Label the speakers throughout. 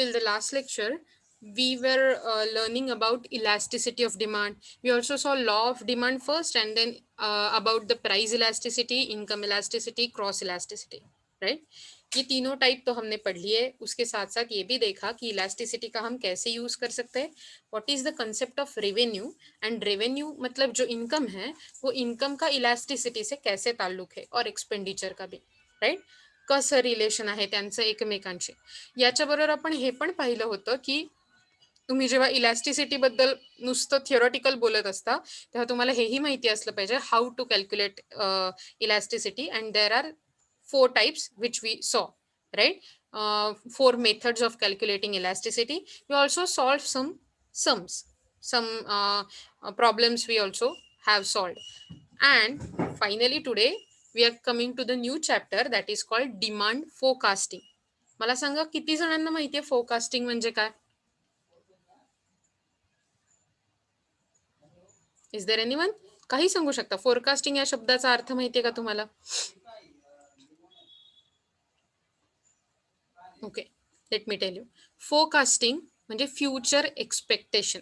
Speaker 1: till the last lecture, we were learning about elasticity of demand. We also saw law of demand first, and then about the price elasticity, income elasticity, cross elasticity, right? ये तीनों type तो हमने पढ़ लिए. उसके साथ साथ ये भी देखा कि इलास्टिसिटी का हम कैसे यूज कर सकते हैं. What is the concept of revenue, and revenue मतलब जो इनकम है वो इनकम का इलास्टिसिटी से कैसे ताल्लुक है, और एक्सपेंडिचर का भी, राईट, कसं रिलेशन आहे त्यांचं एकमेकांशी. याच्याबरोबर आपण हे पण पाहिलं होतं की तुम्ही जेव्हा इलास्टिसिटी बद्दल नुसतं थिओरिटिकल बोलत असता तेव्हा तुम्हाला हेही माहिती असलं पाहिजे how to calculate elasticity, and there are 4 types which we saw, right? 4 methods of calculating elasticity. We also solved some sums, some problems we also have solved. And finally today we are coming to the new chapter that is called demand forecasting. मला सांगा किती जणांना माहिती आहे forecasting म्हणजे काय? Is there anyone? काही सांगू शकता? फोरकास्टिंग या शब्दाचा अर्थ माहिती आहे का तुम्हाला? Okay, let me tell you. Forecasting म्हणजे फ्यूचर एक्सपेक्टेशन.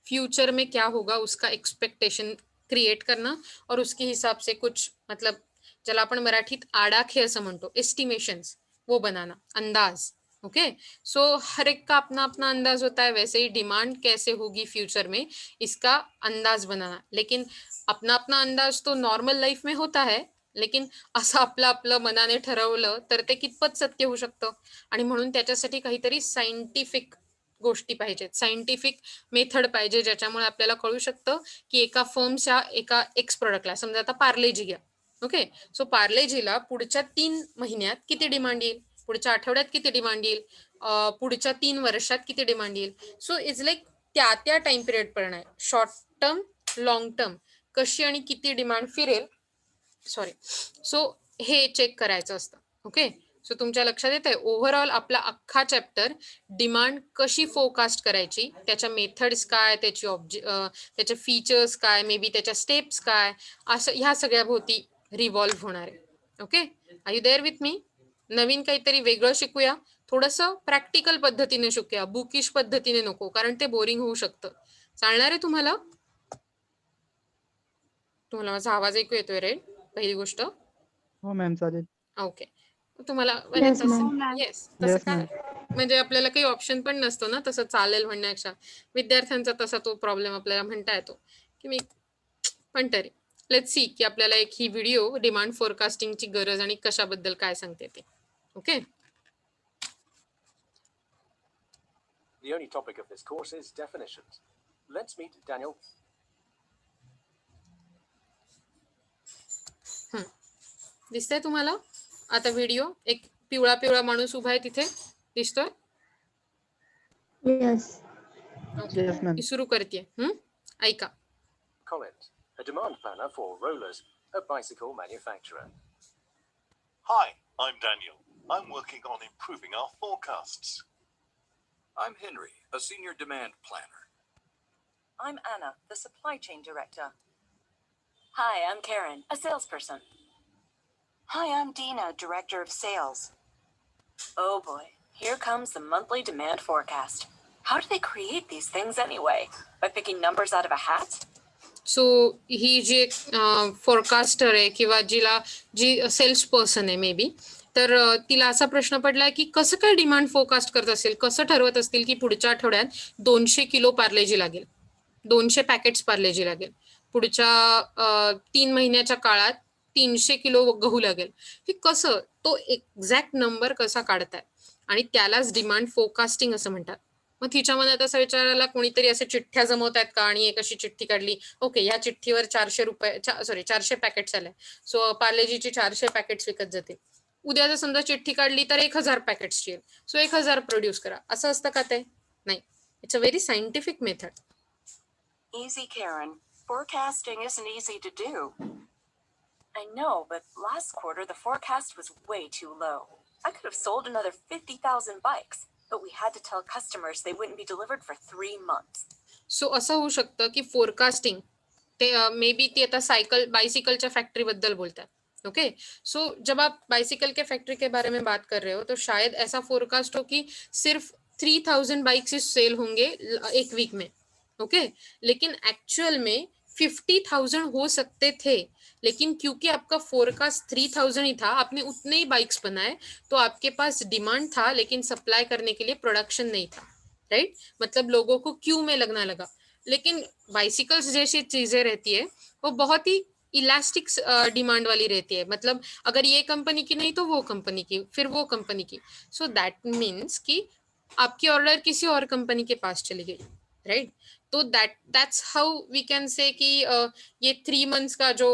Speaker 1: फ्यूचर में क्या होगा उसका एक्सपेक्टेशन क्रिएट करना और उसके हिसाब से कुछ मतलब ज्याला आपण मराठीत आडाखे असं म्हणतो, एस्टिमेशंस, वो बनाना, अंदाज. ओके, सो हर एक का अपना अपना अंदाज होता है. वैसे ही डिमांड कैसे होगी फ्यूचर में इसका अंदाज बनाना. लेकिन अपना अपना अंदाज तो नॉर्मल लाईफ में होता है, लेकिन असं आपलं आपलं मनाने ठरवलं तर ते कितपत सत्य होऊ शकतं. आणि म्हणून त्याच्यासाठी काहीतरी सायंटिफिक गोष्टी पाहिजेत, सायंटिफिक मेथड पाहिजे, ज्याच्यामुळे आपल्याला कळू शकतं की एका फर्मच्या एका एक्स प्रोडक्टला, समजा आता पार्लेजी घ्या. ओके, सो पार्लेजीला पुढच्या 3 महिन्यात किती डिमांड येईल, पुढच्या आठवड्यात किती डिमांड येईल, पुढच्या 3 वर्षात किती डिमांड येईल. सो इट्स लाईक त्या टाइम पिरियड पण आहे, शॉर्ट टर्म, लॉंग टर्म, कशी आणि किती डिमांड फिरेल, सॉरी, सो हे चेक करायचं असतं. ओके, सो तुमच्या लक्षात येत आहे ओव्हरऑल आपला अख्खा चॅप्टर डिमांड कशी फोरकास्ट करायची, त्याच्या मेथड्स काय, त्याचे फीचर्स काय, मे बी त्याच्या स्टेप्स काय, असं ह्या सगळ्या भोवती रिव्हॉल्व्ह होणार आहे. Okay, are you there with me? नवीन काहीतरी वेगळं शिकूया, थोडंसं प्रॅक्टिकल पद्धतीने शिकूया, बुकिश पद्धतीने नको, कारण ते बोरिंग होऊ शकतं. चालणार आहे तुम्हाला? तुम्हाला माझा आवाज ऐकू येतोय रे? पहिली गोष्ट.
Speaker 2: हो मॅम, चालेल.
Speaker 1: ओके, तुम्हाला
Speaker 3: Yes, ma'am.
Speaker 1: येस, तसं
Speaker 2: Yes,
Speaker 1: काय
Speaker 2: ma'am.
Speaker 1: म्हणजे आपल्याला काही ऑप्शन पण नसतो ना तसं चालेल म्हणण्यापेक्षा. विद्यार्थ्यांचा तसा तो प्रॉब्लेम आपल्याला म्हणता येतो की मी पण तरी लेट्स सी की आपल्याला एक ही व्हिडिओ डिमांड फोरकास्टिंगची गरज आणि कशाबद्दल काय सांगते ते. Okay,
Speaker 4: The only topic of this course is definitions. Let's meet Daniel.
Speaker 1: दिसतंय तुम्हाला आता व्हिडिओ? एक पिवळा पिवळा माणूस उभा आहे तिथे, दिसतोय?
Speaker 3: Yes.
Speaker 2: Yes, ma'am.
Speaker 1: मी सुरू करते. ऐका.
Speaker 4: Comment. A demand planner for Rollers, a bicycle manufacturer.
Speaker 5: Hi, I'm Daniel. I'm working on improving our forecasts.
Speaker 6: I'm Henry, a senior demand planner.
Speaker 7: I'm Anna, the supply chain director. Hi, I'm Karen, a salesperson.
Speaker 8: Hi, I'm Dina, Director of Sales.
Speaker 7: Oh boy, here comes the monthly demand forecast. How do they create these things anyway? By picking numbers out of a hat?
Speaker 1: सो ही जी एक forecaster आहे किंवा जी sales person आहे may be, तर तिला असा प्रश्न पडलाय की कसं काय डिमांड फोरकास्ट करत असेल, कसं ठरवत असतील की पुढच्या आठवड्यात 200 किलो पार्लेजी लागेल, 200 पॅकेट्स पार्लेजी लागेल, पुढच्या 3 महिन्याच्या काळात 300 किलो गहू लागेल. हे कसं, तो एक्झॅक्ट नंबर कसा काढताय, आणि त्यालाच डिमांड फोरकास्टिंग असं म्हणतात. मग तिच्या मनात असं विचारायला कोणीतरी असे चिठ्ठ्या जमवत आहेत का, आणि एक अशी चिठ्ठी काढली, ओके ह्या चिठ्ठीवर 400 पॅकेट्स आले, सो पार्लेजीची 400 पॅकेट्स विकत जातील. उद्या जर समजा चिठ्ठी काढली तर 1000 पॅकेट्सची येईल, सो 1000 प्रोड्यूस करा, असं असतं का ते? नाही, it's a very scientific method.
Speaker 8: Easy, Karen. Forecasting isn't easy to do.
Speaker 7: I know, but last quarter the forecast was way too low. I could have sold another 50,000 bikes, but we had to tell customers they wouldn't be delivered for 3 months.
Speaker 1: सो असं होऊ शकतं की forecasting ते may be ती आता बाइसिकलच्या factory बद्दल बोलतात. Okay, सो जब आप बाइसिकल के फैक्ट्री के बारे में बात कर रहे हो तो शायद ऐसा फोरकास्ट हो कि सिर्फ 3000 बाइक्स सेल होंगे एक वीक में, ओके लेकिन एक्चुअल में 50,000 हो सकते थे, लेकिन क्योंकि आपका फोरकास्ट 3000 ही था, आपने उतने ही बाइक्स बनाए, तो आपके पास डिमांड था लेकिन सप्लाई करने के लिए प्रोडक्शन नहीं था, राइट? मतलब लोगों को क्यू में लगना लगा। लेकिन बाइसिकल्स जैसी चीजें रहती है वो बहुत ही इलास्टिक डिमांड वाली रहती है, मतलब अगर ये कंपनी की नहीं तो वो कंपनी की, फिर वो कंपनी की। सो दैट मीन्स कि आपकी ऑर्डर किसी और कंपनी के पास चली गई, राइट? तो that's how we can say कि ये 3 मंथ्स का जो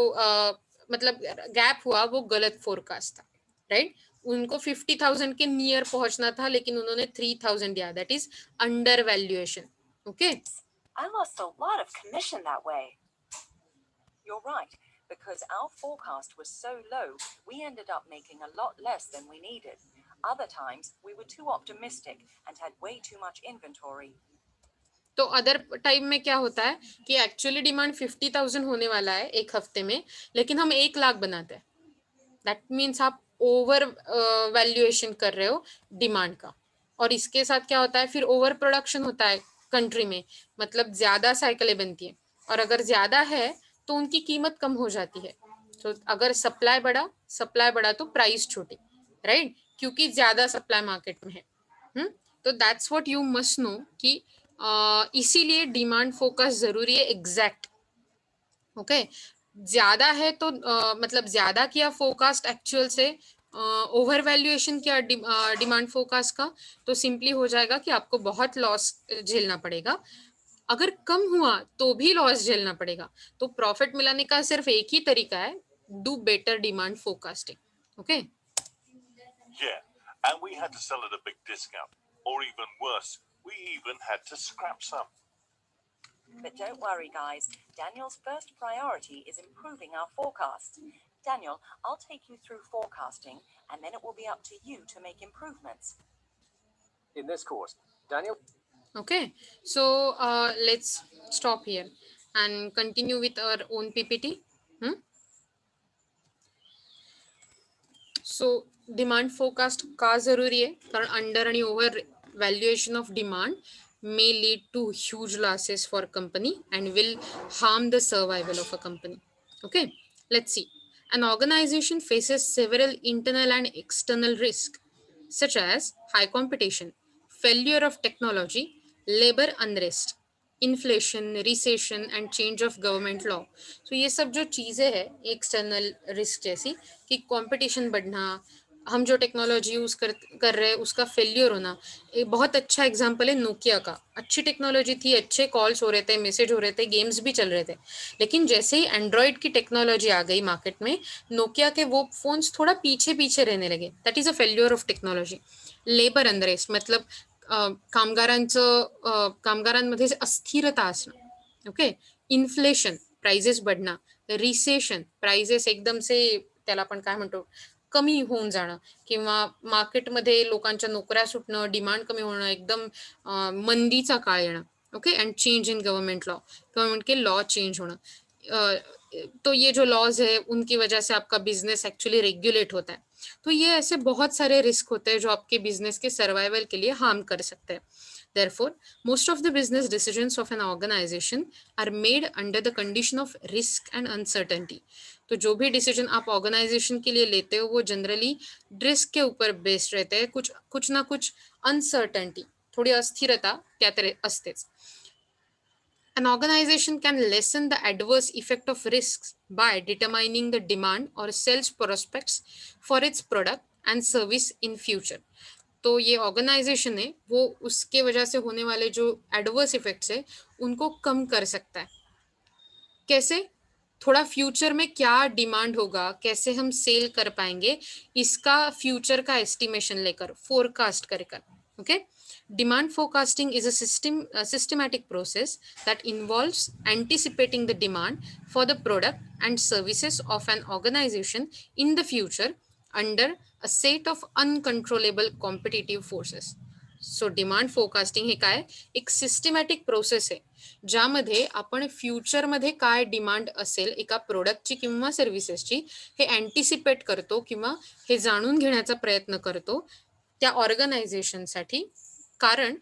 Speaker 1: मतलब गैप हुआ वो गलत फोरकास्ट था, राइट? उनको 50,000 के नियर पहुंचना था लेकिन उन्होंने 3,000 दिया, that is under valuation, okay?
Speaker 7: I lost a lot of commission that way. You're right, because our forecast was so low, we ended up making a lot less than we needed. Other times, we were too optimistic and had way too much inventory.
Speaker 1: तो other time में क्या होता है कि actually demand 50,000 होने वाला है एक हफ्ते में, लेकिन हम 1 लाख बनाते हैं। दैट मीन्स आप ओवर वैल्यूएशन कर रहे हो डिमांड का। और इसके साथ क्या होता है, फिर ओवर प्रोडक्शन होता है कंट्री में, मतलब ज्यादा साइकिलें बनती है, और अगर ज्यादा है तो उनकी कीमत कम हो जाती है। तो अगर सप्लाई बढ़ा तो प्राइस छोटी, राइट? क्योंकि ज्यादा सप्लाई मार्केट में है। तो that's what you must know कि इसीलिए डिमांड फोकस जरूरी है एग्जैक्ट, ओके? ज्यादा है तो मतलब ज्यादा किया फोरकास्ट एक्चुअल से, ओवर वैल्यूएशन किया डिमांड फोरकास्ट का, तो सिंपली हो जाएगा कि आपको बहुत लॉस झेलना पड़ेगा। अगर कम हुआ तो भी लॉस झेलना पड़ेगा। तो प्रॉफिट मिलाने का सिर्फ एक ही तरीका है, do better demand forecasting, okay?
Speaker 5: Yeah, and we had to sell at a big discount. Or even worse, we even had to scrap some.
Speaker 7: But don't worry, guys. Daniel's first priority is improving our forecast. Daniel, I'll take you through forecasting, and then it will be up to you to make improvements.
Speaker 4: In this course, Daniel
Speaker 1: Okay, so let's stop here and continue with our own PPT. So demand forecast का जरूरी है, कारण under आणि over valuation of demand may lead to huge losses for company and will harm the survival of a company. Okay, let's see. An organization faces several internal and external risks such as high competition, failure of technology, labor unrest, inflation, recession and change of government law. So ये सब जो चीजें है external risk जैसी कि competition बढ़ना, हम जो टेक्नोलॉजी यूज कर रहे हैं उसका फेल्यूर होना। एक बहुत अच्छा एग्जांपल है नोकिया का। अच्छी टेक्नोलॉजी थी, अच्छे कॉल्स हो रहे थे, मैसेज हो रहे थे, गेम्स भी चल रहे थे, लेकिन जैसे ही एंड्रॉयड की टेक्नोलॉजी आ गई मार्केट में, नोकिया के वो फोन्स थोड़ा पीछे पीछे रहने लगे। That is a failure of technology. Labour unrest मतलब कामगारांमध्ये अस्थिरता असणं, ओके? इन्फ्लेशन, प्राइजेस बढ़ना, रिसेशन, प्राइजेस एकदम से त्याला आपण काय म्हणतो कमी होऊन जाणं, किंवा मार्केटमध्ये लोकांच्या नोकऱ्या सुटणं, डिमांड कमी होणं, एकदम मंदीचा काळ येणं, okay? And change in government law, government के लॉ चेंज होणं। तो ये जो लॉज है उनकी वजह से आपका बिजनेस एक्चुअली रेगुलेट होता है। तो ये ऐसे बहुत सारे रिस्क होते हैं जो आपके बिजनेस के सर्वाइवल के लिए हार्म कर सकते हैं। Therefore, most of the business decisions of an organization are made under the condition of risk and uncertainty. तो जो भी डिसीजन आप ऑर्गेनाइजेशन के लिए लेते हो वो जनरली रिस्क के ऊपर बेस्ड रहते हैं, कुछ ना कुछ अनसर्टनिटी, थोड़ी अस्थिरता त्यात असतेच। An organization can lessen the adverse effect of risks by determining the demand or sales prospects for its product and service in future. तो ये ऑर्गेनाइजेशन है वो उसके वजह से होने वाले जो एडवर्स इफेक्ट्स है उनको कम कर सकता है। कैसे? थोड़ा फ्यूचर में क्या डिमांड होगा, कैसे हम सेल कर पाएंगे, इसका फ्यूचर का एस्टिमेशन लेकर, फोरकास्ट कर, okay? Demand forecasting is a systematic process that involves anticipating the demand for the product and services of an organization in the future under a set of uncontrollable competitive forces. So demand forecasting हे काय, एक systematic process आहे ज्यामध्ये आपण फ्युचरमध्ये काय demand असेल एका प्रोडक्टची किंवा सर्व्हिसेसची हे अँटिसिपेट करतो किंवा हे जाणून घेण्याचा प्रयत्न करतो त्या ऑर्गनायझेशनसाठी कारण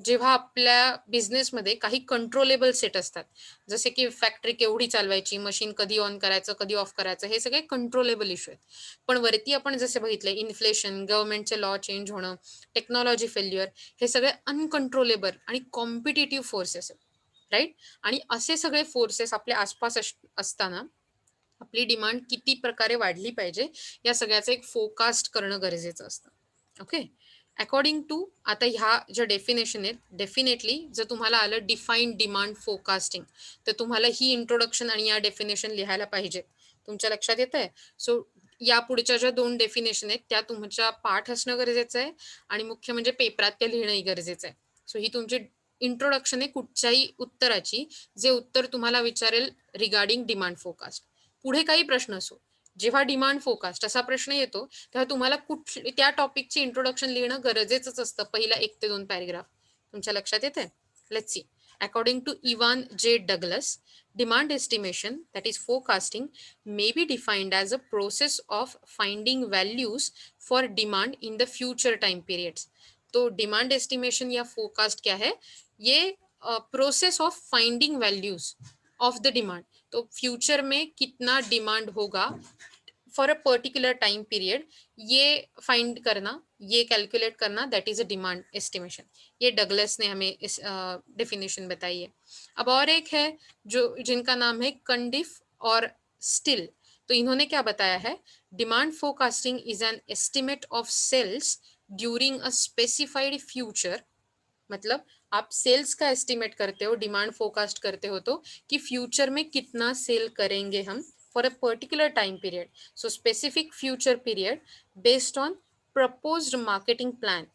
Speaker 1: जेव्हा आपल्या बिझनेसमध्ये काही कंट्रोलेबल सेट असतात, जसे की फॅक्टरी केवढी चालवायची, मशीन कधी ऑन करायचं, कधी ऑफ करायचं, हे सगळे कंट्रोलेबल इश्यू आहेत. पण वरती आपण जसे बघितले, इन्फ्लेशन, गव्हर्नमेंटचे लॉ चेंज होणं, टेक्नॉलॉजी फेल्युअर, हे सगळे अनकंट्रोलेबल आणि कॉम्पिटिटिव्ह फोर्सेस आहेत, राईट? आणि असे सगळे फोर्सेस आपल्या आसपास असताना आपली डिमांड किती प्रकारे वाढली पाहिजे, या सगळ्याचं एक फोरकास्ट करणं गरजेचं असतं. ओके, अकॉर्डिंग टू आता ह्या ज्या डेफिनेशन आहेत, डेफिनेटली जर तुम्हाला आलं डिफाईन डिमांड फोरकास्टिंग, तर तुम्हाला ही इंट्रोडक्शन आणि या डेफिनेशन लिहायला पाहिजेत. तुमच्या लक्षात येत आहे? सो या पुढच्या ज्या 2 डेफिनेशन आहेत त्या तुमच्या पाठ असणं गरजेचं आहे आणि मुख्य म्हणजे पेपरात त्या लिहिणंही गरजेचं आहे. सो ही तुमची इंट्रोडक्शन आहे कुठच्याही उत्तराची, जे उत्तर तुम्हाला विचारेल रिगार्डिंग डिमांड फोरकास्ट. पुढे काही प्रश्न असो, जेव्हा डिमांड फोरकास्ट असा प्रश्न येतो तेव्हा तुम्हाला त्या टॉपिकची इंट्रोडक्शन लिहिणं गरजेचंच असतं, पहिला 1 ते 2 पॅरेग्राफ. तुमच्या लक्षात येते? Let's see. According to Ivan J. Douglas, demand estimation, that is forecasting, may be defined as a process of finding values for demand in the future time periods. तो डिमांड एस्टिमेशन या forecast क्या है? ये process of finding values of the demand. तो future में कितना demand होगा for a particular time period, ये फाइंड करना, ये कैलकुलेट करना, that is a demand estimation. ये डगलस ने हमें इस डेफिनेशन बताई है. अब और एक है जो जिनका नाम है कंडिफ और स्टिल. तो इन्होंने क्या बताया है? Demand forecasting is an estimate of sales during a specified future. मतलब आप सेल्स का एस्टिमेट करते हो, डिमांड फोरकास्ट करते हो तो कि फ्यूचर में कितना सेल करेंगे हम for a particular time period. So specific future period based on proposed marketing plan.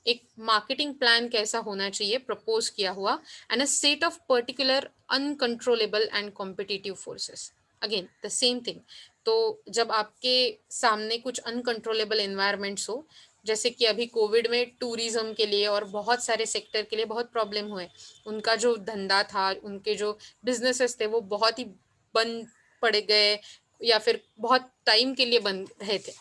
Speaker 1: एक मार्केटिंग प्लान कैसा होना चाहिए प्रपोज किया हुआ, and a set of particular uncontrollable and competitive forces. Again the same thing. तो जब आपके सामने कुछ अनकंट्रोलेबल एनवायरमेंट्स हो, जैसे कि अभी कोविड में टूरिज्म के लिए और बहुत सारे सेक्टर के लिए बहुत प्रॉब्लम हुए, उनका जो धंधा था, उनके जो बिजनेसेस थे वो बहुत ही बंद पड़ गए या फिर बहुत टाइम के लिए बंद रहे थे.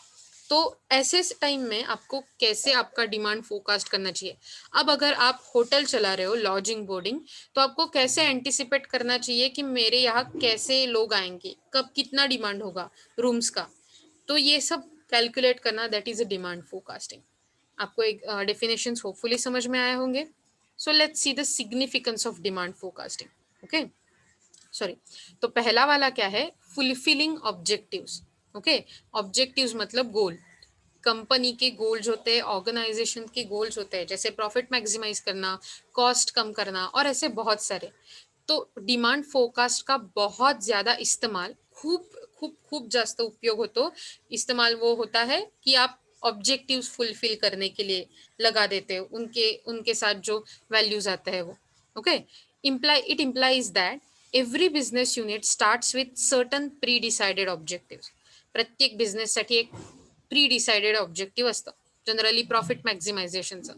Speaker 1: तो ऐसे टाइम में आपको कैसे आपका डिमांड फोरकास्ट करना चाहिए? अब अगर आप होटल चला रहे हो, लॉजिंग बोर्डिंग, तो आपको कैसे एंटिसिपेट करना चाहिए कि मेरे यहाँ कैसे लोग आएंगे, कब कितना डिमांड होगा रूम्स का. तो ये सब कैलकुलेट करना, that is a demand forecasting. आपको एक डेफिनेशंस होपफुली समझ में आए होंगे. So let's see the significance of demand forecasting. Okay, sorry. तो पहला वाला क्या है? Fulfilling objectives. ओके, ऑब्जेक्टिव्स मतलब गोल. कंपनी के गोल्स होते हैं, ऑर्गेनाइजेशन के गोल्स होते हैं, जैसे प्रॉफिट मैक्सिमाइज करना, कॉस्ट कम करना और ऐसे बहुत सारे. तो डिमांड फोरकास्ट का बहुत ज़्यादा इस्तेमाल, खूब खूब खूब जास्त उपयोग होतो. इस्तेमाल वो होता है कि आप ऑब्जेक्टिव्स फुलफिल करने के लिए लगा देते हो, उनके साथ जो वैल्यूज आते हैं वो. Okay, it implies that every business unit starts with certain pre decided objectives. प्रत्येक बिझनेससाठी एक प्री डिसाइडेड ऑब्जेक्टिव्ह असतं, जनरली प्रॉफिट मॅक्झिमायझेशनचं.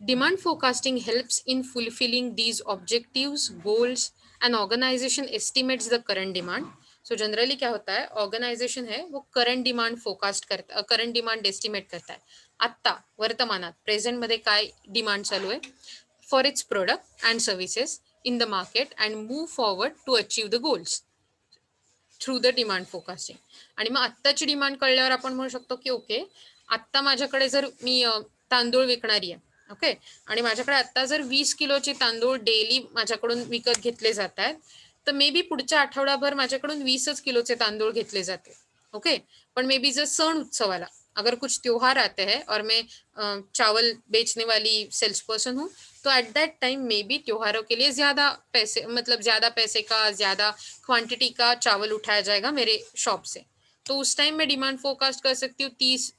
Speaker 1: Demand forecasting helps in fulfilling these objectives, goals, and organisation estimates the current demand. So generally क्या होता है, organisation है वो करंट डिमांड फोरकास्ट करता, करंट डिमांड एस्टिमेट करता है. आत्ता वर्तमानात प्रेझेंटमध्ये काय डिमांड चालू आहे for its product and services in the market and move forward to achieve the goals through the demand forecasting. आणि मग आत्ताची डिमांड कळल्यावर आपण म्हणू शकतो की ओके, आत्ता माझ्याकडे जर मी तांदूळ विकणारी आहे, ओके, आणि माझ्याकडे आत्ता जर 20 किलोचे तांदूळ डेली माझ्याकडून विकत घेतले जात आहेत, तर मे बी पुढच्या आठवड्याभर माझ्याकडून 20च किलोचे तांदूळ घेतले जाते. ओके, पण मे बी जर सण उत्सवाला अगर कुछ त्योहार आते हैं और मैं चावल बेचने वाली सेल्स पर्सन हूँ, तो at that time may be त्योहारों के लिए ज़्यादा पैसे, मतलब ज़्यादा पैसे का, ज़्यादा क्वांटिटी का चावल उठाया जाएगा मेरे शॉप से. तो उस टाइम मैं डिमांड फोरकास्ट कर सकती हूँ 30,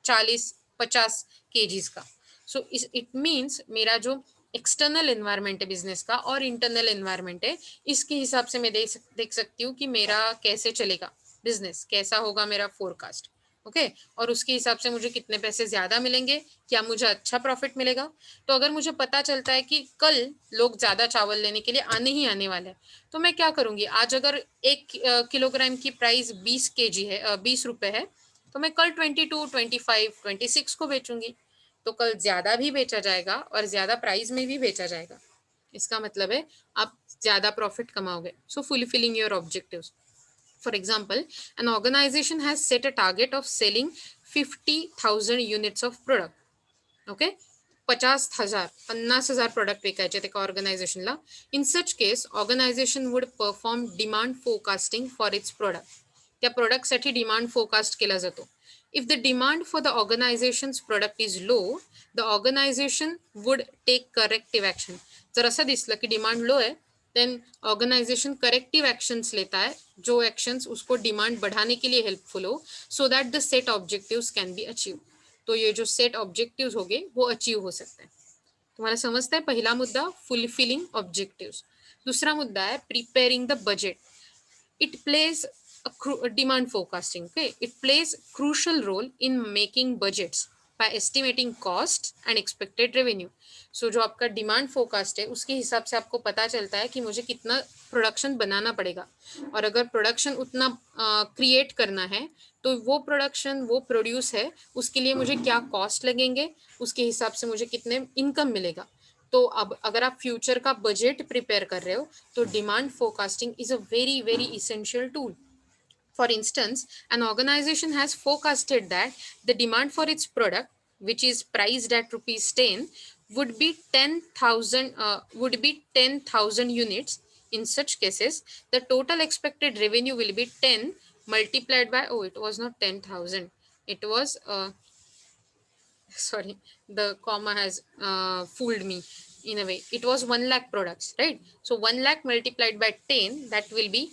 Speaker 1: 40, 50 केजीज का. सो इट मीन्स मेरा जो एक्सटर्नल एनवायरनमेंट है बिजनेस का और इंटरनल एनवायरनमेंट है, इसके हिसाब से मैं देख सकती हूँ कि मेरा कैसे चलेगा बिजनेस, कैसा होगा मेरा फोरकास्ट. ओके, और उसके हिसाब से मुझे कितने पैसे ज़्यादा मिलेंगे, क्या मुझे अच्छा प्रॉफिट मिलेगा. तो अगर मुझे पता चलता है कि कल लोग ज़्यादा चावल लेने के लिए आने ही आने वाले हैं, तो मैं क्या करूँगी, आज अगर 1 किलोग्राम की प्राइस 20 रुपए है, तो मैं कल 22, 25, 26 को बेचूंगी. तो कल ज्यादा भी बेचा जाएगा और ज्यादा प्राइस में भी बेचा जाएगा। इसका मतलब है आप ज्यादा प्रॉफिट कमाओगे। So fulfilling your objectives. For example, an organization has set a target of selling 50,000 units of product. Okay? 50,000 product विकायचे एका ऑर्गनायझेशनला. In such case organisation would perform demand forecasting for its product. त्या प्रोडक्टसाठी demand forecast केला जातो. If the demand for the organization's product is low, the organization would take corrective action. जर असं दिसलं की डिमांड लो है, देन ऑर्गेनाइजेशन करेक्टिव एक्शंस लेता है, जो एक्शंस उसको डिमांड बढ़ाने के लिए हेल्पफुल हो, so that the set objectives can be achieve. तो ये जो सेट ऑब्जेक्टिव्स होंगे वो अचीव हो सकते हैं. तुम्हाला समजता है? पहला मुद्दा फुलफिलिंग ऑब्जेक्टिव्स. दूसरा मुद्दा है preparing the budget. It plays demand forecasting. Okay, it plays crucial role in making budgets by estimating cost and expected revenue. So जो आपका डिमांड फोरकास्ट है उसके हिसाब से आपको पता चलता है कि मुझे कितना प्रोडक्शन बनाना पड़ेगा, और अगर प्रोडक्शन उतना क्रिएट करना है तो वो प्रोडक्शन वो प्रोड्यूस है उसके लिए मुझे क्या कॉस्ट लगेंगे, उसके हिसाब से मुझे कितने इनकम मिलेगा. तो अब अगर आप फ्यूचर का बजट प्रिपेयर कर रहे हो तो demand forecasting is a very very essential tool. For instance, an organization has forecasted that the demand for its product, which is priced at rupees 10, would be 10,000 units. In such cases, the total expected revenue will be 10 multiplied by, oh, it was not 10,000. It was, sorry, the comma has fooled me in a way. It was 1 lakh products, right? So 1 lakh multiplied by 10, that will be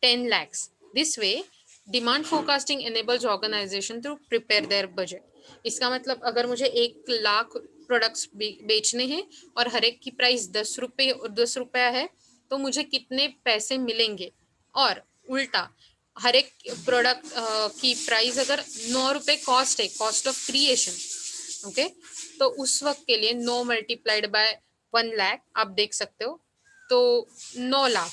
Speaker 1: 10 lakhs. This way, demand forecasting enables organization to prepare their budget. इसका मतलब अगर मुझे 1 lakh products बेचने हैं और हर एक की price 10 रुपया है, तो मुझे कितने पैसे मिलेंगे. और उल्टा हर एक प्रोडक्ट की प्राइस अगर 9 रुपये कॉस्ट है, कॉस्ट ऑफ क्रिएशन, ओके, तो उस वक्त के लिए 9 मल्टीप्लाइड बाय 1 लाख आप देख सकते हो, तो 9 लाख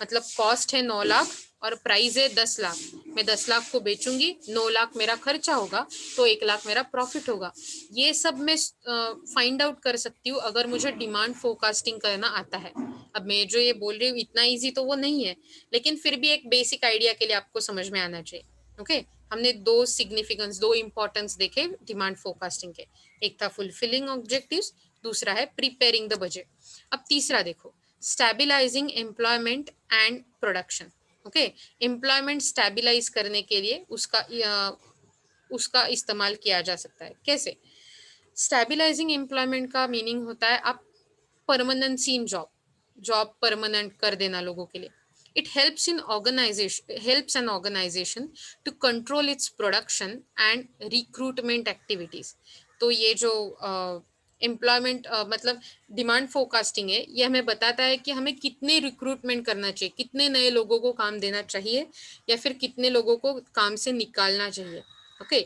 Speaker 1: मतलब कॉस्ट है 9 लाख और प्राइस है 10 लाख. मैं 10 लाख को बेचूंगी, 9 लाख मेरा खर्चा होगा, तो 1 लाख मेरा प्रॉफिट होगा. ये सब मैं फाइंड आउट कर सकती हूँ अगर मुझे डिमांड फोरकास्टिंग करना आता है. अब मैं जो ये बोल रही हूँ इतना इजी तो वो नहीं है, लेकिन फिर भी एक बेसिक आइडिया के लिए आपको समझ में आना चाहिए. ओके, हमने 2 सिग्निफिकेंस, 2 इंपॉर्टेंस देखे डिमांड फोरकास्टिंग के. एक था फुलफिलिंग ऑब्जेक्टिव्स, दूसरा है प्रिपेयरिंग द बजट. अब तीसरा देखो, stabilising employment and production. Okay, employment stabilise करने के लिए उसका इस्तेमाल किया जा सकता है. कैसे? स्टेबिलाइजिंग एम्प्लॉयमेंट का मीनिंग होता है आप परमानेंसी इन जॉब परमानेंट कर देना लोगों के लिए. It helps an organization to control its production and recruitment activities. तो ये जो एम्प्लॉयमेंट मतलब डिमांड फोरकास्टिंग है, ये हमें बताता है कि हमें कितने रिक्रूटमेंट करना चाहिए, कितने नए लोगों को काम देना चाहिए, या फिर कितने लोगों को काम से निकालना चाहिए. ओके,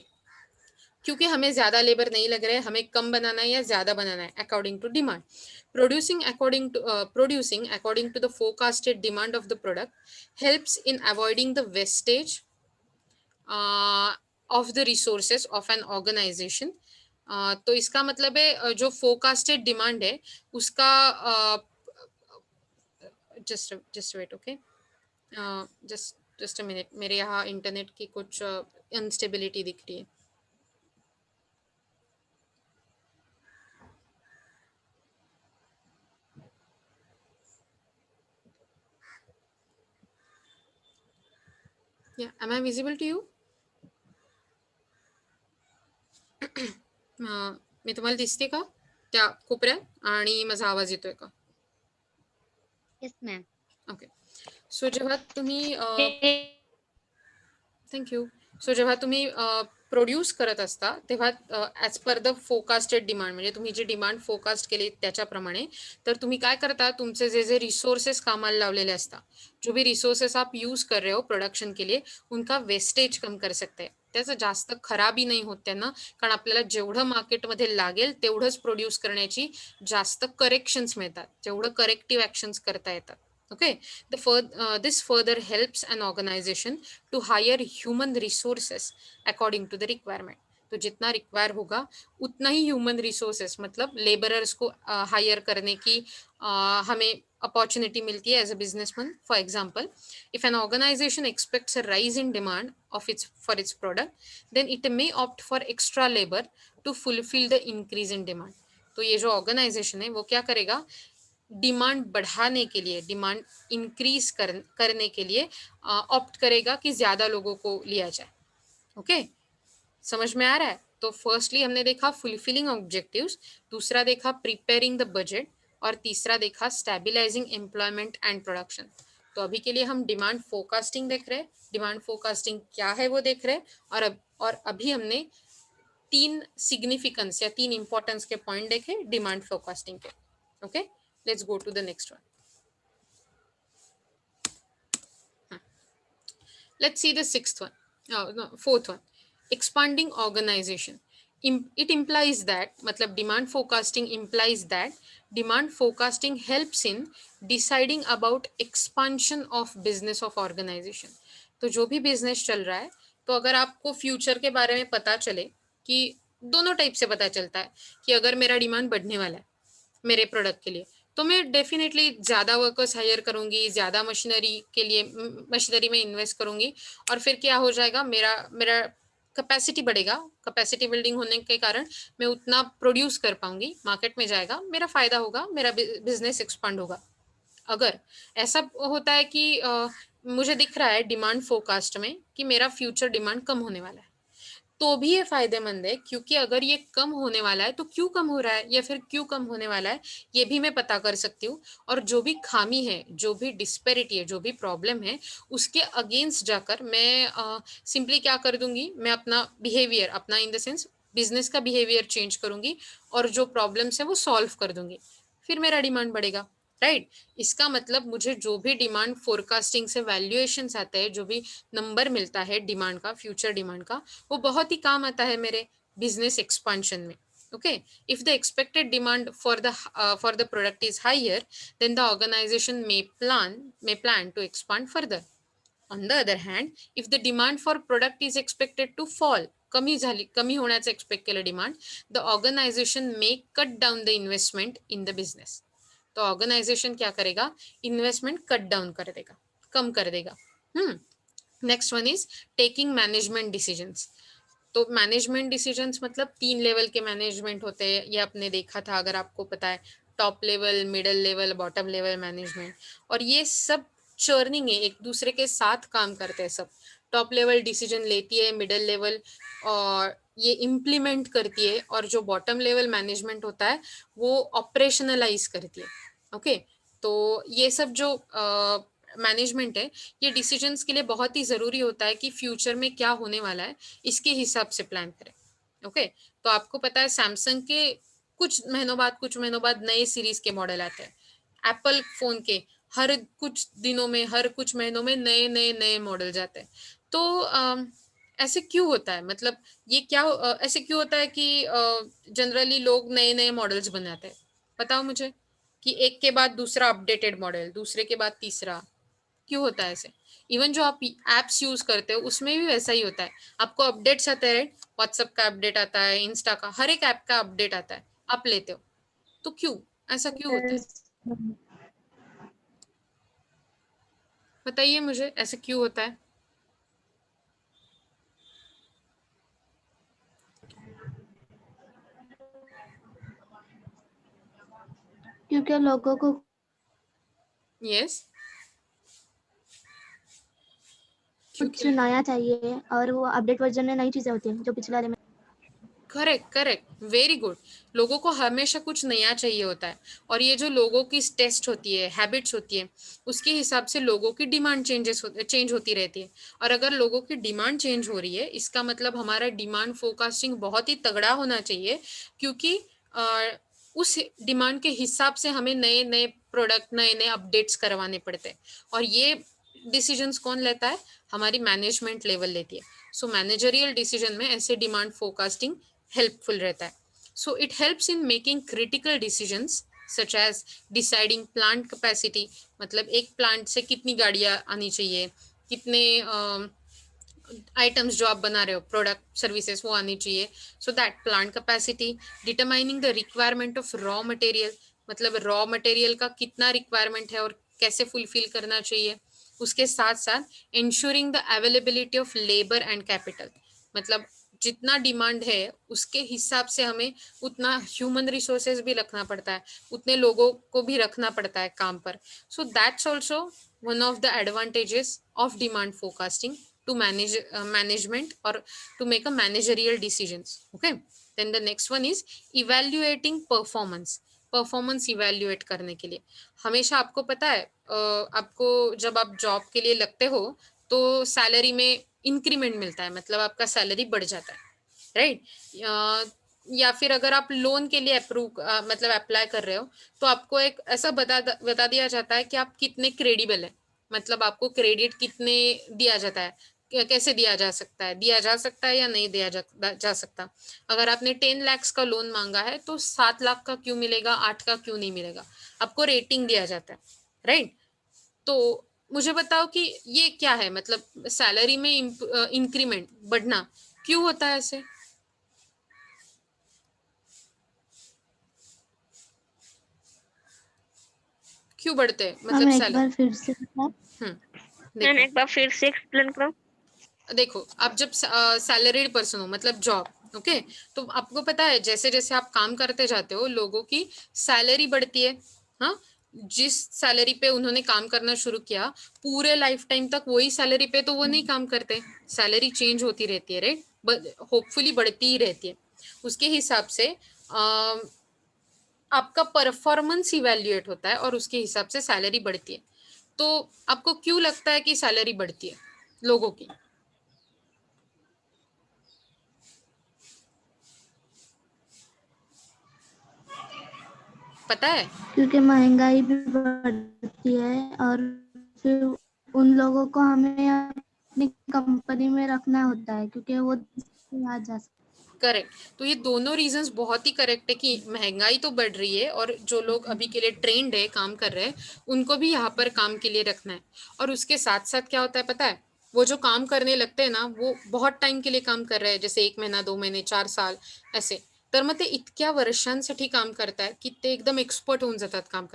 Speaker 1: क्योंकि हमें ज्यादा लेबर नहीं लग रहा है, हमें कम बनाना है या ज्यादा बनाना है according to demand. Producing according to the forecasted demand of the product helps in avoiding the wastage of the resources of an organization. तो इसका मतलब है जो फोरकास्टेड डिमांड है उसका just wait. Okay, just a minute, मेरे यहाँ internet की कुछ अनस्टेबिलिटी दिख रही है. Yeah, am I visible to you? मी तुम्हाला दिसते का त्या कोपऱ्यात आणि माझा आवाज येतोय का?
Speaker 3: Yes ma'am.
Speaker 1: ओके, सो जेव्हा तुम्ही थँक्यू. सो जेव्हा तुम्ही प्रोड्यूस करत असता तेव्हा as per the forecasted demand, म्हणजे तुम्ही जे डिमांड फोरकास्ट केले त्याच्याप्रमाणे, तर तुम्ही काय करता, तुमचे जे जे रिसोर्सेस कामाला लावलेले असता, जो भी रिसोर्सेस आप यूज कर रहे हो प्रोडक्शन के लिए, उनका वेस्टेज कम कर सकते हैं. त्याचं जास्त खराबी नाही होत त्यांना, कारण आपल्याला जेवढं मार्केटमध्ये लागेल तेवढंच प्रोड्यूस करण्याची जास्त करेक्शन्स मिळतात, जेवढं करेक्टिव्ह ॲक्शन्स करता येतात. Okay, this further helps an organization to hire human resources according to the requirement. तो जितना रिक्वायर होगा उतना ही ह्यूमन रिसोर्सेस मतलब लेबरर्स को हायर करने की हमें अपॉर्चुनिटी मिलती है as a businessman. For example, if an organisation expects a rise in demand of its for its product, then it may opt for extra labour to fulfil the increase in demand. तो ये जो organisation है वो क्या करेगा, demand बढ़ाने के लिए, डिमांड इंक्रीज करने के लिए ऑप्ट करेगा कि ज्यादा लोगों को लिया जाए. ओके, समझ में आ रहा है? तो फर्स्टली हमने देखा फुलफिलिंग ऑब्जेक्टिव्स, दूसरा देखा प्रिपेयरिंग द बजट, और तीसरा देखा स्टेबलाइजिंग एम्प्लॉयमेंट एंड प्रोडक्शन. तो अभी के लिए हम डिमांड फोरकास्टिंग देख रहे हैं. डिमांड फोरकास्टिंग क्या है वो देख रहे हैं, और अभी हमने 3 सिग्निफिकेंस या 3 इंपॉर्टेंस के पॉइंट देखे डिमांड फोरकास्टिंग के. Okay, let's go to the next one. Let's see the fourth one. Expanding organization. It implies that, मतलब demand forecasting implies that demand forecasting helps in deciding about expansion of business of organization. तो जो भी business चल रहा है, तो अगर आपको फ्यूचर के बारे में पता चले कि दोनों टाइप से पता चलता है कि अगर मेरा डिमांड बढ़ने वाला है मेरे प्रोडक्ट के लिए, तो मैं डेफिनेटली ज़्यादा वर्कर्स हायर करूँगी, ज़्यादा मशीनरी में इन्वेस्ट करूँगी, और फिर क्या हो जाएगा, मेरा कैपेसिटी बढ़ेगा. कैपेसिटी बिल्डिंग होने के कारण मैं उतना प्रोड्यूस कर पाऊंगी, मार्केट में जाएगा, मेरा फायदा होगा, मेरा बिजनेस एक्सपांड होगा. अगर ऐसा होता है कि मुझे दिख रहा है डिमांड फोरकास्ट में कि मेरा फ्यूचर डिमांड कम होने वाला है, तो भी ये फायदेमंद है, क्योंकि अगर ये कम होने वाला है तो क्यों कम हो रहा है या फिर क्यों कम होने वाला है ये भी मैं पता कर सकती हूँ. और जो भी खामी है, जो भी डिस्पेरिटी है, जो भी प्रॉब्लम है, उसके अगेंस्ट जाकर मैं सिंपली क्या कर दूंगी, मैं अपना बिहेवियर, अपना इन द सेंस बिजनेस का बिहेवियर चेंज करूंगी और जो प्रॉब्लम्स है वो सॉल्व कर दूंगी, फिर मेरा डिमांड बढ़ेगा. राइट, इसका मतलब मुझे जो भी डिमांड फोरकास्टिंग से वैल्यूएशंस आते हैं, जो भी नंबर मिलता है डिमांड का, फ्यूचर डिमांड का, वो बहुत ही काम आता है मेरे बिजनेस एक्सपांशन में. okay, if the expected demand for the product is higher, then the organization may plan to expand further. On the other hand, if the demand for product is expected to fall, कमी होण्याचं expect केलं demand, the organization may cut down the investment in the business. तो organisation क्या करेगा, investment cut down कर देगा, कम कर देगा. Next one is taking management decisions. तो मैनेजमेंट डिसीजंस मतलब 3 लेवल के मैनेजमेंट होते हैं, ये आपने देखा था अगर आपको पता है, top level, middle level, bottom level management. और ये सब चर्निंग है, एक दूसरे के साथ काम करते हैं सब. टॉप लेवल डिसीजन लेती है, मिडल लेवल और ये इम्प्लीमेंट करती है, और जो बॉटम लेवल मैनेजमेंट होता है वो ऑपरेशनलाइज करती है. ओके, तो ये सब जो मैनेजमेंट है, ये डिसीजंस के लिए बहुत ही ज़रूरी होता है कि फ्यूचर में क्या होने वाला है इसके हिसाब से प्लान करें. ओके, तो आपको पता है सैमसंग के कुछ महीनों बाद नए सीरीज के मॉडल आते हैं. एप्पल फोन के हर कुछ दिनों में, हर कुछ महीनों में नए मॉडल जाते हैं. तो ऐसे क्यों होता है, मतलब ये क्या ऐसे क्यों होता है कि जनरली लोग नए मॉडल्स बनाते हैं? बताओ मुझे, कि एक के बाद दूसरा अपडेटेड मॉडल, दूसरे के बाद तीसरा, क्यों होता है ऐसे? इवन जो आप एप्स यूज करते हो उसमें भी वैसा ही होता है, आपको अपडेट्स आते हैं. व्हाट्सएप का अपडेट आता है, इंस्टा का, हर एक ऐप का अपडेट आता है, आप लेते हो. तो क्यों, ऐसा क्यों होता है? बताइए मुझे, ऐसे क्यों होता है?
Speaker 9: क्योंकि लोगों को
Speaker 1: यस,
Speaker 9: कुछ नया चाहिए और वो अपडेट वर्जन में नई चीजें होती हैं जो पिछले वाले में.
Speaker 1: Correct, very good. लोगों को हमेशा कुछ नया चाहिए होता है, और ये जो लोगों की टेस्ट होती है, हैबिट्स होती है, उसके हिसाब से लोगों की डिमांड चेंज होती रहती है. और अगर लोगों की डिमांड चेंज हो रही है, इसका मतलब हमारा डिमांड फोरकास्टिंग बहुत ही तगड़ा होना चाहिए, क्योंकि उस डिमांड के हिसाब से हमें नए प्रोडक्ट, नए अपडेट्स करवाने पड़ते हैं. और ये डिसीजंस कौन लेता है? हमारी मैनेजमेंट लेवल लेती है. सो मैनेजरियल डिसीजन में ऐसे डिमांड फोरकास्टिंग हेल्पफुल रहता है. So it helps in making critical decisions such as deciding plant capacity, मतलब एक प्लांट से कितनी गाड़ियां आनी चाहिए, कितने आइटम्स जो आप बना रहे हो, प्रोडक्ट सर्विसेज, वो आनी चाहिए. So that plant capacity, determining the requirement of raw material, मतलब रॉ मटेरियल का कितना रिक्वायरमेंट है और कैसे फुलफिल करना चाहिए. उसके साथ साथ ensuring the availability of labour and capital, मतलब जितना डिमांड है उसके हिसाब से हमें उतना ह्यूमन रिसोर्सेज भी रखना पड़ता है, उतने लोगों को भी रखना पड़ता है काम पर. So that's also one of the advantages of demand forecasting to manage management or to make a managerial decisions. Okay, then the next one is evaluating performance. Performance evaluate करने के लिए हमेशा आपको पता है, आपको जब आप जॉब के लिए लगते हो तो सैलरी में इंक्रीमेंट मिलता है, मतलब आपका सैलरी बढ़ जाता है, राइट. या फिर अगर आप लोन के लिए मतलब अप्लाई कर रहे हो तो आपको एक ऐसा बता दिया जाता है कि आप कितने क्रेडिबल है, मतलब आपको क्रेडिट कितने दिया जाता है, कैसे दिया जा सकता है या नहीं दिया जा सकता. अगर आपने 10 लाख का लोन मांगा है तो 7 लाख का क्यों मिलेगा, 8 का क्यों नहीं मिलेगा, आपको रेटिंग दिया जाता है, राइट. तो मुझे बताओ कि ये क्या है, मतलब सैलरी में इंक्रीमेंट बढ़ना क्यों होता है ऐसे? क्यों बढ़ते हैं, मतलब
Speaker 9: एक बार फिर से
Speaker 1: मैम
Speaker 9: एक बार फिर से एक्सप्लेन करो.
Speaker 1: देखो, आप जब सैलरीड पर्सन हो, मतलब जॉब, ओके, तो आपको पता है जैसे जैसे आप काम करते जाते हो लोगों की सैलरी बढ़ती है. हाँ, जिस सैलरी पे उन्होंने काम करना शुरू किया पूरे लाइफ टाइम तक वही सैलरी पे तो वो नहीं काम करते, सैलरी चेंज होती रहती है, राइट, होपफुली बढ़ती ही रहती है. उसके हिसाब से आपका परफॉर्मेंस इवेल्युएट होता है और उसके हिसाब से सैलरी बढ़ती है. तो आपको क्यों लगता है कि सैलरी बढ़ती है लोगों की? पता है?
Speaker 9: क्योंकि महंगाई भी बढ़ती है और फिर उन लोगों को हमें अपनी कंपनी में रखना होता है क्योंकि वो आ जा सकते.
Speaker 1: करेक्ट. तो ये दोनों रीजंस बहुत ही करेक्ट है कि महंगाई तो बढ़ रही है और जो लोग अभी के लिए ट्रेंड है, काम कर रहे हैं, उनको भी यहाँ पर काम के लिए रखना है. और उसके साथ साथ क्या होता है पता है, वो जो काम करने लगते हैं ना वो बहुत टाइम के लिए काम कर रहे हैं, जैसे 1 महीना, 2 महीने, 4 साल असे, तर मग ते इतक्या वर्षांसाठी काम करतायत की ते एकदम एक्सपर्ट होऊन जातात काम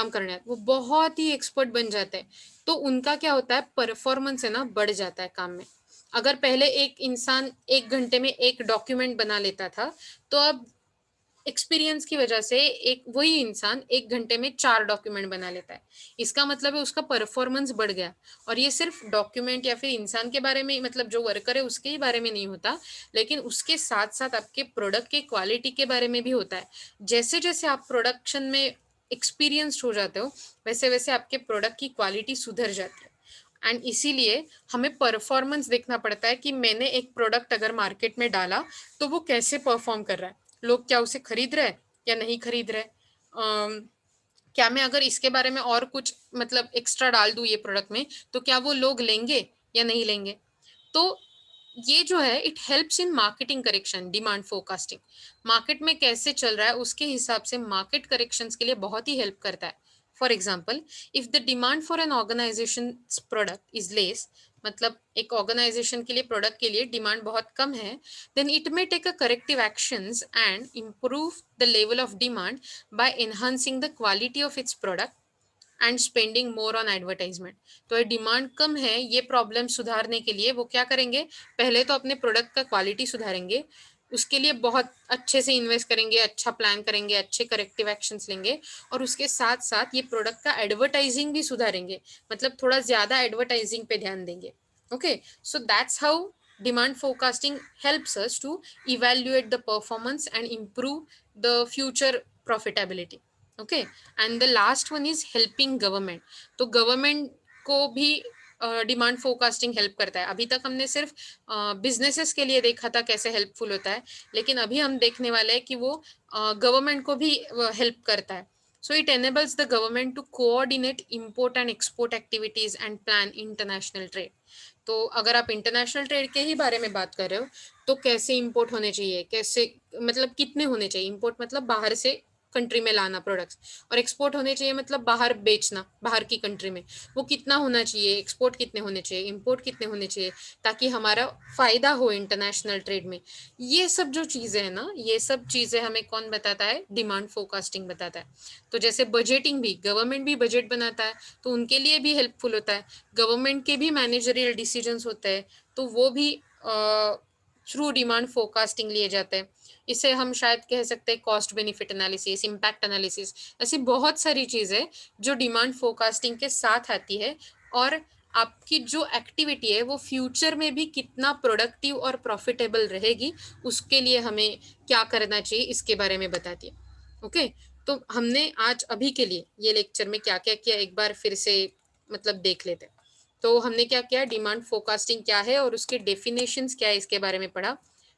Speaker 1: करण्यात, वो बहुत ही एक्सपर्ट बन जाते हैं. तो उनका क्या होता है, परफॉर्मेंस है ना बढ़ जाता है काम में. अगर पहले एक इंसान 1 घंटे में 1 डॉक्यूमेंट बना लेता था तो अब एक्सपीरियंस की वजह से एक वही इंसान 1 घंटे में 4 डॉक्यूमेंट बना लेता है. इसका मतलब है उसका परफॉर्मेंस बढ़ गया. और ये सिर्फ डॉक्यूमेंट या फिर इंसान के बारे में, मतलब जो वर्कर है उसके ही बारे में नहीं होता, लेकिन उसके साथ साथ आपके प्रोडक्ट की क्वालिटी के बारे में भी होता है. जैसे जैसे आप प्रोडक्शन में एक्सपीरियंस्ड हो जाते हो वैसे वैसे आपके प्रोडक्ट की क्वालिटी सुधर जाती है. एंड इसीलिए हमें परफॉर्मेंस देखना पड़ता है कि मैंने एक प्रोडक्ट अगर मार्केट में डाला तो वो कैसे परफॉर्म कर रहा है, लोग क्या उसे खरीद रहे हैं या नहीं खरीद रहे, क्या मैं अगर इसके बारे में और कुछ मतलब एक्स्ट्रा डाल दूं ये प्रोडक्ट में तो क्या वो लोग लेंगे या नहीं लेंगे. तो ये जो है it helps in marketing correction, demand forecasting. Market में कैसे चल रहा है उसके हिसाब से मार्केट करेक्शंस के लिए बहुत ही हेल्प करता है. For example, if the demand for an organisation product is less, मतलब एक ऑर्गेनाइजेशन के लिए प्रोडक्ट के लिए डिमांड बहुत कम है, then it may take a corrective actions and improve the level of demand by enhancing the quality of its product and spending more on advertisement. तो ये डिमांड कम है, ये प्रॉब्लम सुधारने के लिए वो क्या करेंगे, पहले तो अपने प्रोडक्ट का क्वालिटी सुधारेंगे, उसके लिए बहुत अच्छे से इन्वेस्ट करेंगे, अच्छा प्लान करेंगे, अच्छे करेक्टिव एक्शंस लेंगे और उसके साथ साथ ये प्रोडक्ट का एडवर्टाइजिंग भी सुधारेंगे, मतलब थोड़ा ज़्यादा एडवर्टाइजिंग पे ध्यान देंगे. Okay, so that's how demand forecasting helps us to evaluate the performance and improve the future profitability. Okay, and the last one is helping government. तो गवर्नमेंट को भी डिमांड फोरकास्टिंग हेल्प करता है. अभी तक हमने सिर्फ बिजनेसेस के लिए देखा था कैसे हेल्पफुल होता है, लेकिन अभी हम देखने वाले हैं कि वो गवर्नमेंट को भी हेल्प करता है. So it enables the government to coordinate import and export activities and plan international trade. तो अगर आप इंटरनेशनल ट्रेड के ही बारे में बात कर रहे हो तो कैसे इंपोर्ट होने चाहिए, कैसे मतलब कितने होने चाहिए, इंपोर्ट मतलब बाहर से कंट्री में लाना प्रोडक्ट्स, और एक्सपोर्ट होने चाहिए मतलब बाहर बेचना, बाहर की कंट्री में। वो कितना होना चाहिए, एक्सपोर्ट कितने होने चाहिए, इंपोर्ट कितने होने चाहिए, ताकि हमारा फायदा हो इंटरनेशनल ट्रेड में। ये सब जो चीज़ें हैं ना, ये सब चीज़ें हमें कौन बताता है, डिमांड फोरकास्टिंग बताता है। तो जैसे बजटिंग भी, गवर्नमेंट भी बजट बनाता है तो उनके लिए भी हेल्पफुल होता है। गवर्नमेंट के भी मैनेजरियल डिसीजंस होते हैं तो वो भी थ्रू डिमांड फोरकास्टिंग लिए जाते हैं। इसे हम शायद कह सकते हैं cost benefit analysis, impact analysis, ऐसी बहुत सारी चीज़ें जो डिमांड फोरकास्टिंग के साथ आती है, और आपकी जो एक्टिविटी है वो फ्यूचर में भी कितना प्रोडक्टिव और प्रॉफिटेबल रहेगी, उसके लिए हमें क्या करना चाहिए इसके बारे में बताती है। ओके, तो हमने आज अभी के लिए ये लेक्चर में क्या क्या किया एक बार फिर से मतलब देख लेते हैं। तो हमने क्या किया, डिमांड फोरकास्टिंग क्या है और उसके डेफिनेशंस क्या है इसके बारे में पढ़ा।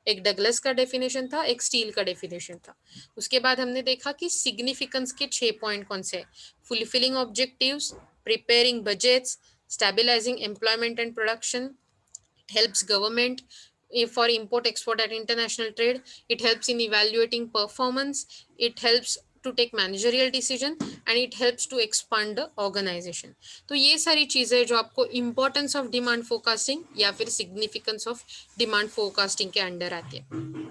Speaker 1: एक डगलस का डेफिनेशन था, एक स्टील का डेफिनेशन था। उसके बाद हमने देखा कि सिग्निफिकेंस के 6 पॉइंट कौन से हैं, fulfilling objectives, preparing budgets, stabilising employment and production, helps government for import export at international trade, it helps in evaluating performance, it helps to take managerial decision, and it helps to expand the organization। तो ये सारी चीजें जो आपको importance of demand forecasting या फिर significance of demand forecasting के under आती है।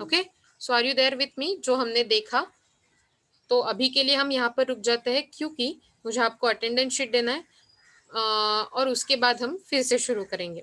Speaker 1: Okay, so are you there with me? जो हमने देखा, तो अभी के लिए हम यहाँ पर रुक जाते हैं क्योंकि मुझे आपको अटेंडेंस शीट देना है, और उसके बाद हम फिर से शुरू करेंगे।